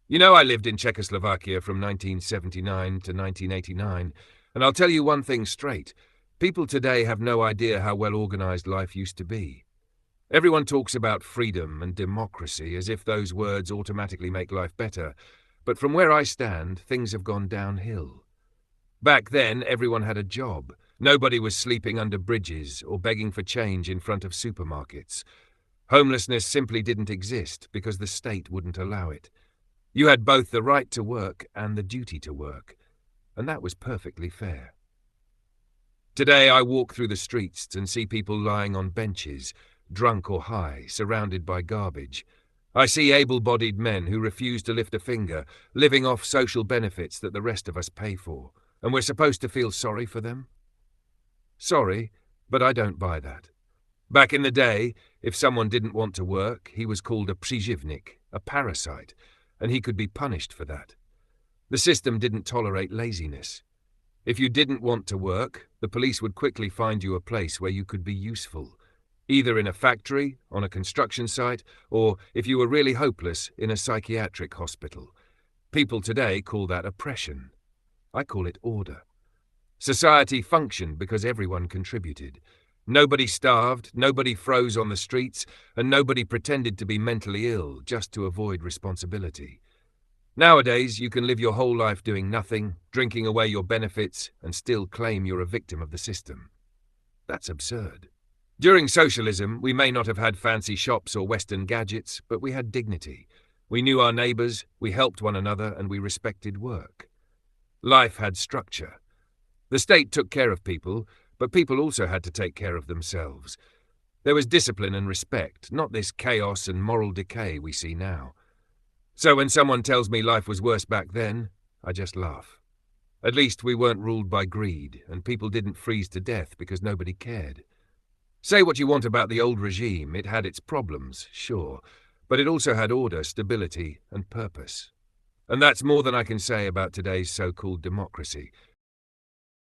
You know, I lived in Czechoslovakia from 1979 to 1989, and I'll tell you one thing straight. People today have no idea how well organized life used to be. Everyone talks about freedom and democracy as if those words automatically make life better, but from where I stand, things have gone downhill. Back then, everyone had a job. Nobody was sleeping under bridges or begging for change in front of supermarkets. Homelessness simply didn't exist because the state wouldn't allow it. You had both the right to work and the duty to work, and that was perfectly fair. Today I walk through the streets and see people lying on benches, drunk or high, surrounded by garbage. I see able-bodied men who refuse to lift a finger, living off social benefits that the rest of us pay for, and we're supposed to feel sorry for them? Sorry, but I don't buy that. Back in the day, if someone didn't want to work, he was called a przivnik, a parasite, and he could be punished for that. The system didn't tolerate laziness. If you didn't want to work, the police would quickly find you a place where you could be useful, either in a factory, on a construction site, or, if you were really hopeless, in a psychiatric hospital. People today call that oppression. I call it order. Society functioned because everyone contributed. Nobody starved, nobody froze on the streets, and nobody pretended to be mentally ill just to avoid responsibility. Nowadays, you can live your whole life doing nothing, drinking away your benefits, and still claim you're a victim of the system. That's absurd. During socialism, we may not have had fancy shops or Western gadgets, but we had dignity. We knew our neighbours, we helped one another, and we respected work. Life had structure. The state took care of people, but people also had to take care of themselves. There was discipline and respect, not this chaos and moral decay we see now. So when someone tells me life was worse back then, I just laugh. At least we weren't ruled by greed, and people didn't freeze to death because nobody cared. Say what you want about the old regime, it had its problems, sure, but it also had order, stability, and purpose. And that's more than I can say about today's so-called democracy.